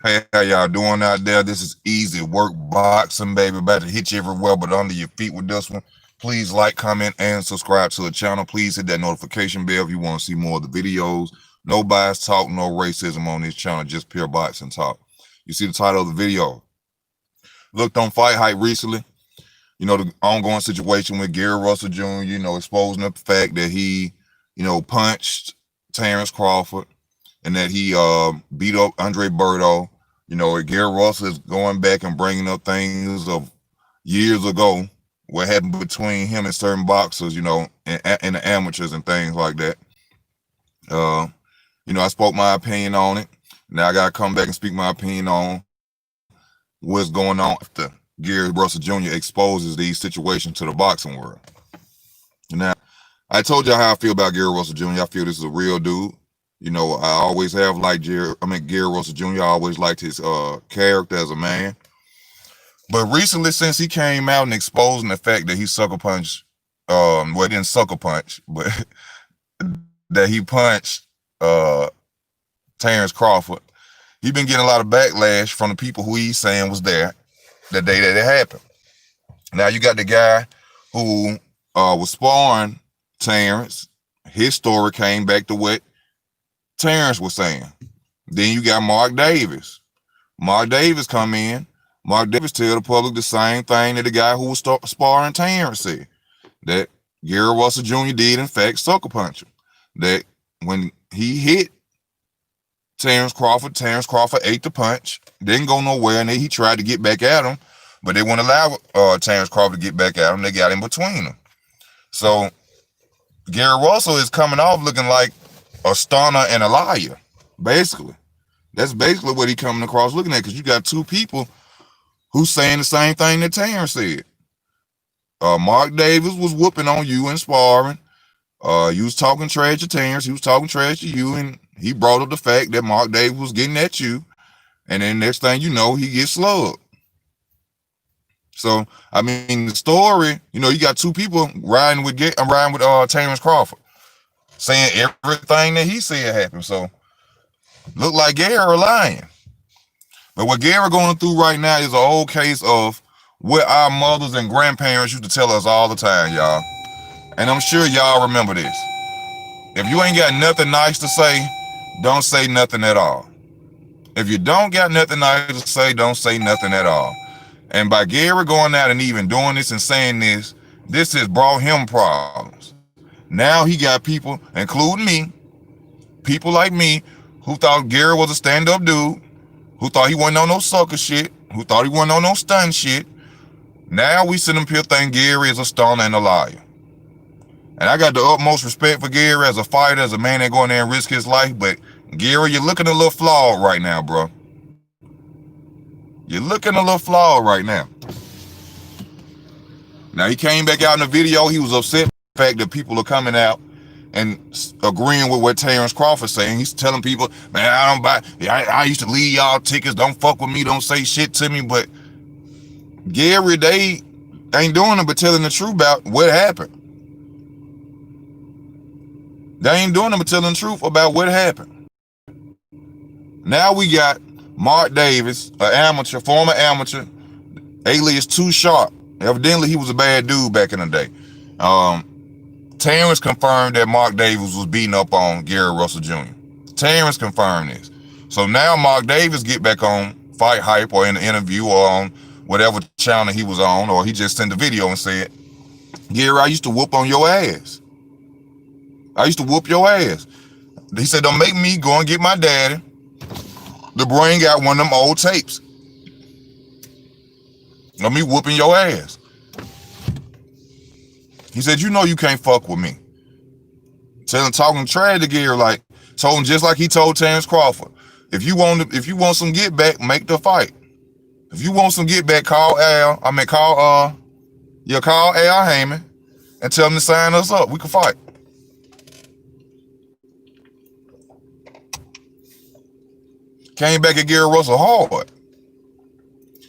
Hey, how y'all doing out there? This is Easy Work Boxing, baby. About to hit you everywhere but under your feet with this one. Please like, comment, and subscribe to the channel. Please hit that notification bell if you want to see more of the videos. No bias talk, no racism on this channel, just pure boxing talk. You see the title of the video. Looked on Fight Hype recently. You know, the ongoing situation with Gary Russell Jr., exposing the fact that he, punched Terrence Crawford and that he beat up Andre Berto. Gary Russell is going back and bringing up things of years ago, what happened between him and certain boxers, and the amateurs and things like that. I spoke my opinion on it. Now I got to come back and speak my opinion on what's going on after Gary Russell Jr. exposes these situations to the boxing world. Now, I told y'all how I feel about Gary Russell Jr. I feel this is a real dude. I always have liked Gary Russell Jr. I always liked his character as a man. But recently, since he came out and exposing the fact that he sucker punched, he didn't sucker punch, but that he punched Terrence Crawford, he been getting a lot of backlash from the people who he's saying was there the day that it happened. Now you got the guy who was sparring Terrence. His story came back to what Terrence was saying. Then you got Mark Davis. Mark Davis come in. Mark Davis tell the public the same thing that the guy who was sparring Terrence said. That Gary Russell Jr. did in fact sucker punch him. That when he hit Terrence Crawford ate the punch, didn't go nowhere, and then he tried to get back at him, but they wouldn't allow Terrence Crawford to get back at him. They got in between them. So Gary Russell is coming off looking like a stunner and a liar, basically. That's basically what he coming across looking at, because you got two people who's saying the same thing that Terrence said. Mark Davis was whooping on you in sparring. You was talking trash to Terrence. He was talking trash to you, and he brought up the fact that Mark Davis was getting at you, and then next thing you know, he gets slugged. So, I mean, the story, you got two people riding with Terrence Crawford, saying everything that he said happened. So, look like Gary lying. But what Gary going through right now is an old case of what our mothers and grandparents used to tell us all the time, y'all. And I'm sure y'all remember this. If you ain't got nothing nice to say, don't say nothing at all. If you don't got nothing nice to say, don't say nothing at all. And by Gary going out and even doing this and saying this has brought him problems. Now he got people, including me, people like me, who thought Gary was a stand-up dude, who thought he wasn't on no sucker shit, who thought he wasn't on no stun shit. Now we sit up here thinking Gary is a stunner and a liar. And I got the utmost respect for Gary as a fighter, as a man that go in there and risk his life. But Gary, you're looking a little flawed right now, bro. You're looking a little flawed right now. Now, he came back out in the video. He was upset with the fact that people are coming out and agreeing with what Terrence Crawford saying. He's telling people, man, I used to leave y'all tickets. Don't fuck with me. Don't say shit to me. But Gary, they ain't doing it but telling the truth about what happened. They ain't doing it but telling the truth about what happened. Now we got Mark Davis, an amateur, former amateur, alias Too Sharp. Evidently, he was a bad dude back in the day. Terrence confirmed that Mark Davis was beating up on Gary Russell Jr. Terrence confirmed this. So now Mark Davis get back on Fight Hype or in an interview or on whatever channel he was on, or he just sent a video and said, Gary, I used to whoop on your ass. I used to whoop your ass. He said, don't make me go and get my daddy to bring out one of them old tapes of me whooping your ass. He said, you can't fuck with me. Talking trash to Gary, like, told him just like he told Terrence Crawford. If you want some get back, make the fight. If you want some get back, call Al Heyman and tell him to sign us up. We can fight. Came back at Gary Russell hard.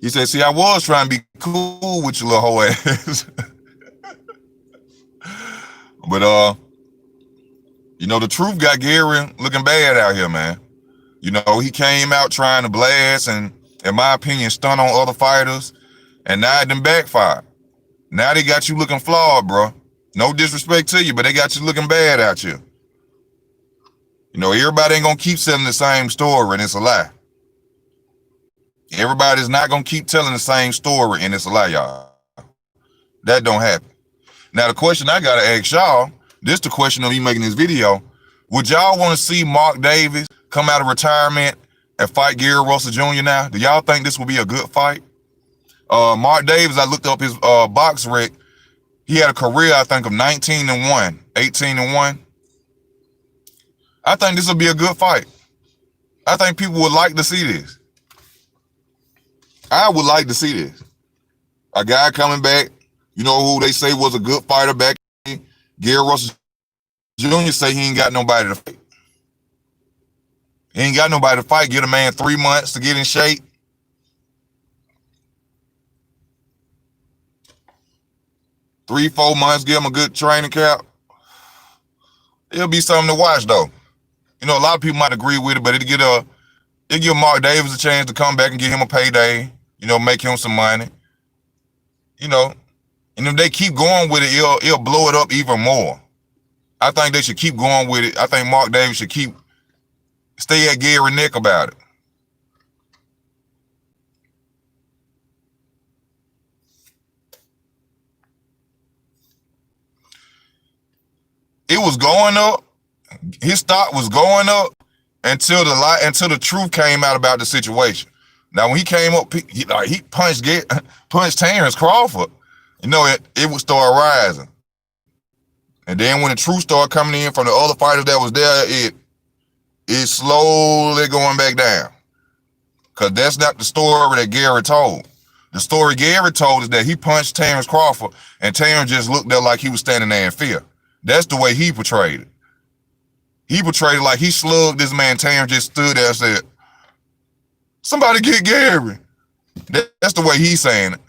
He said, see, I was trying to be cool with your little hoe ass. But, the truth got Gary looking bad out here, man. You know, he came out trying to blast and, in my opinion, stun on other fighters, and now it done backfired. Now they got you looking flawed, bro. No disrespect to you, but they got you looking bad out you. You know, everybody ain't gonna keep telling the same story, and it's a lie. Everybody's not gonna keep telling the same story, and it's a lie, y'all. That don't happen. Now, the question I gotta ask y'all, this the question of me making this video. Would y'all want to see Mark Davis come out of retirement and fight Gary Rusell Jr. now? Do y'all think this would be a good fight? Mark Davis, I looked up his box rec. He had a career, I think, of 19-1, 18-1. I think this will be a good fight. I think people would like to see this. I would like to see this. A guy coming back, you know who they say was a good fighter back then? Gary Rusell Jr. say he ain't got nobody to fight. He ain't got nobody to fight. Get a man 3 months to get in shape. 3-4 months, give him a good training camp. It'll be something to watch, though. You know, a lot of people might agree with it, but it'll give Mark Davis a chance to come back and get him a payday. You know, make him some money. You know, and if they keep going with it, it'll blow it up even more. I think they should keep going with it. I think Mark Davis should stay at Gary neck about it. It was going up. His stock was going up until the truth came out about the situation. Now, when he came up, he punched Terrence Crawford. You know, it would start rising. And then when the truth started coming in from the other fighters that was there, it's slowly going back down. Because that's not the story that Gary told. The story Gary told is that he punched Terrence Crawford, and Terrence just looked there like he was standing there in fear. That's the way he portrayed it. He portrayed it like he slugged this man. Terrence just stood there and said, "Somebody get Gary." That's the way he's saying it.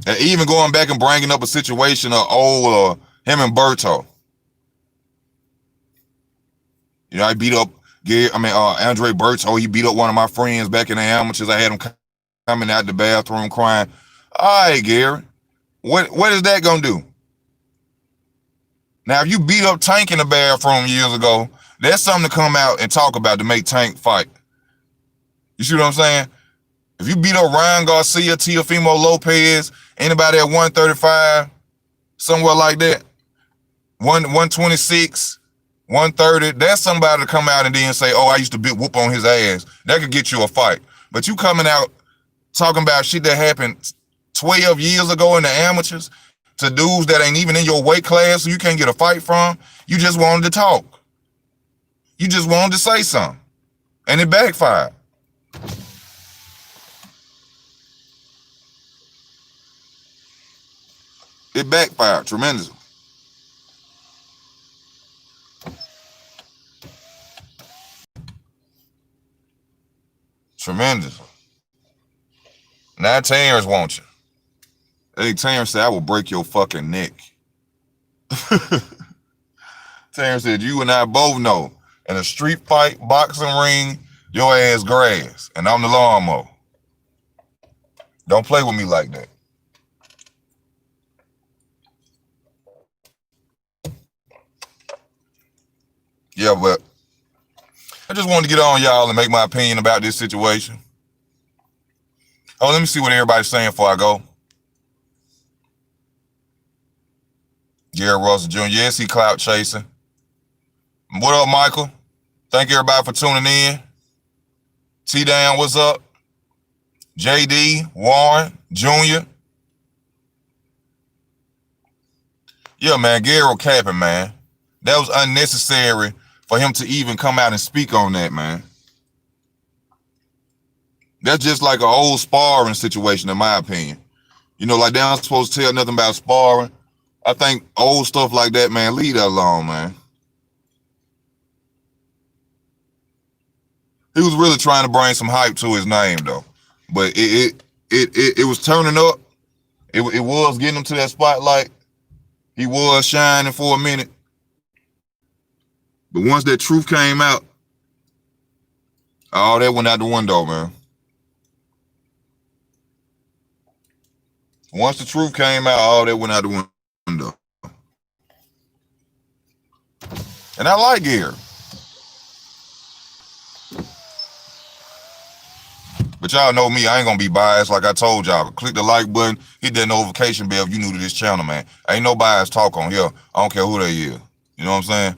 And even going back and bringing up a situation of him and Berto. You know, I beat up Andre Berto. He beat up one of my friends back in the amateurs. I had him coming out the bathroom crying. All right, Gary, what is that gonna do? Now, if you beat up Tank in the bathroom years ago, that's something to come out and talk about to make Tank fight. You see what I'm saying? If you beat up Ryan Garcia, Teofimo Lopez, anybody at 135, somewhere like that, 126, 130, that's somebody to come out and then say, "Oh, I used to whoop on his ass." That could get you a fight. But you coming out talking about shit that happened 12 years ago in the amateurs to dudes that ain't even in your weight class, so you can't get a fight from. You just wanted to talk. You just wanted to say something. And it backfired. It backfired tremendously. Tremendously. Now Terrence wants you. Hey, Terrence said, "I will break your fucking neck." Terrence said, "You and I both know, in a street fight, boxing ring, your ass grass, and I'm the lawnmower. Don't play with me like that." Yeah, but I just wanted to get on y'all and make my opinion about this situation. Oh, let me see what everybody's saying before I go. Gary Rusell Jr. Yes, he clout chasing. What up, Michael? Thank everybody for tuning in. T-Down, what's up? JD, Warren, Jr. Yeah, man, Gary capping, man. That was unnecessary for him to even come out and speak on that, man. That's just like an old sparring situation, in my opinion. You know, like they aren't supposed to tell nothing about sparring. I think old stuff like that, man, leave that alone, man. He was really trying to bring some hype to his name, though. But it was turning up. It was getting him to that spotlight. He was shining for a minute. But once that truth came out, all that went out the window, man. Once the truth came out, all that went out the window. And I like Gary. But y'all know me, I ain't gonna be biased. Like I told y'all, click the like button, hit that notification bell if you new to this channel, man. Ain't no bias talk on here. I don't care who they is. You know what I'm saying?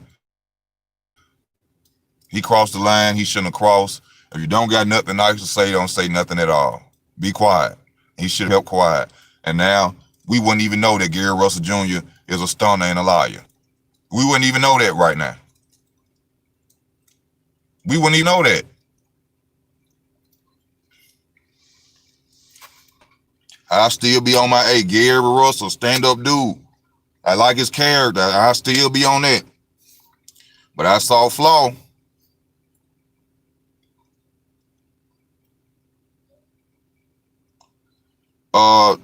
He crossed the line he shouldn't have crossed. If you don't got nothing nice to say, don't say nothing at all. Be quiet. He should have kept quiet. And now we wouldn't even know that Gary Rusell Jr. is a stunner and a liar. We wouldn't even know that right now. We wouldn't even know that. I still be on my, hey, Gary Rusell, stand-up dude. I like his character. I still be on that. But I saw flaw.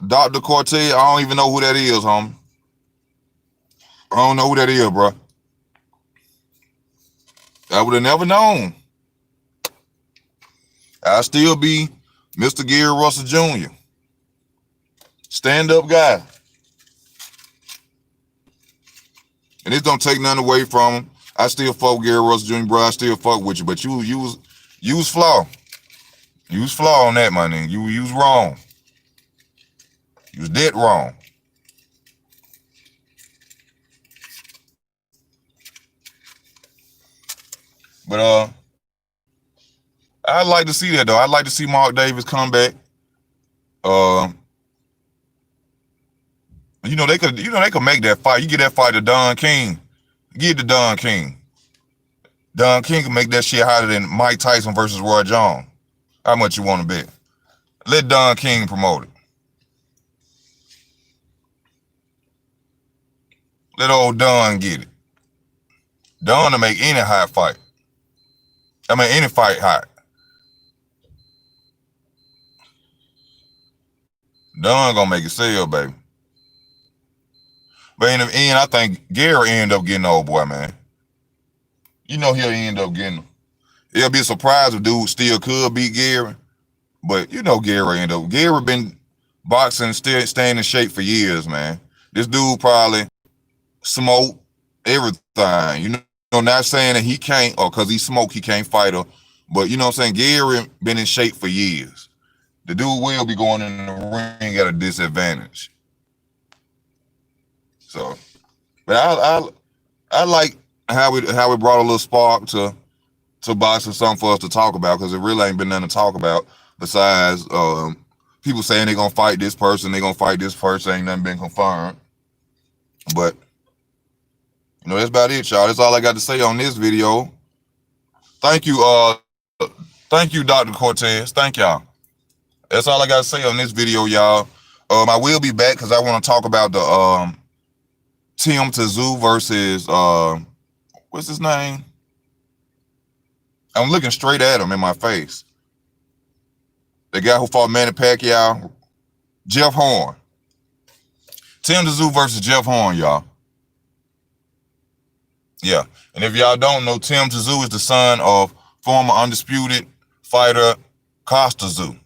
Dr. Cortez, I don't even know who that is, homie. I don't know who that is, bro. I would have never known. I still be Mr. Gary Rusell Jr. Stand-up guy. And it don't take nothing away from him. I still fuck Gary Rusell Jr., bro. I still fuck with you. But you was flaw. You was flaw on that, my nigga. You was wrong. You was dead wrong. But I'd like to see that though. I'd like to see Mark Davis come back. You know they could make that fight. You get that fight to Don King. Give it to Don King. Don King can make that shit hotter than Mike Tyson versus Roy Jones. How much you want to bet? Let Don King promote it. Let old Don get it. Don to make any hot fight. I mean, any fight hot. Don gonna make it sell, baby. But in the end, I think Gary end up getting the old boy, man. You know he'll end up getting him. It'll be a surprise if dude still could beat Gary. But you know Gary end up. Gary been boxing, still staying in shape for years, man. This dude probably smoked everything. You know, not saying that he can't, or because he smoked, he can't fight her. But you know what I'm saying? Gary been in shape for years. The dude will be going in the ring at a disadvantage. So, but I like how we brought a little spark to boxing, something for us to talk about, because it really ain't been nothing to talk about besides people saying they're gonna fight this person, ain't nothing been confirmed. But you know, that's about it, y'all. That's all I got to say on this video. Thank you, Dr. Cortez. Thank y'all. That's all I got to say on this video, y'all. I will be back because I want to talk about the Tim Tszyu versus what's his name? I'm looking straight at him in my face. The guy who fought Manny Pacquiao, Jeff Horn. Tim Tszyu versus Jeff Horn, y'all. Yeah, and if y'all don't know, Tim Tszyu is the son of former undisputed fighter Costa Tszyu.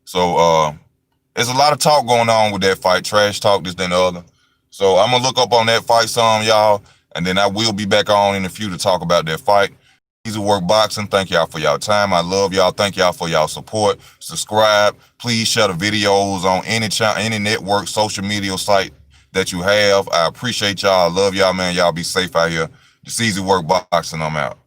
So there's a lot of talk going on with that fight, trash talk, this, then the other. So I'm gonna look up on that fight some, y'all, and then I will be back on in the future to talk about that fight. Easy Work Boxing. Thank y'all for y'all time. I love y'all. Thank y'all for y'all support. Subscribe. Please share the videos on any channel, any network, social media site that you have. I appreciate y'all. I love y'all, man. Y'all be safe out here. It's Easy Work Boxing. I'm out.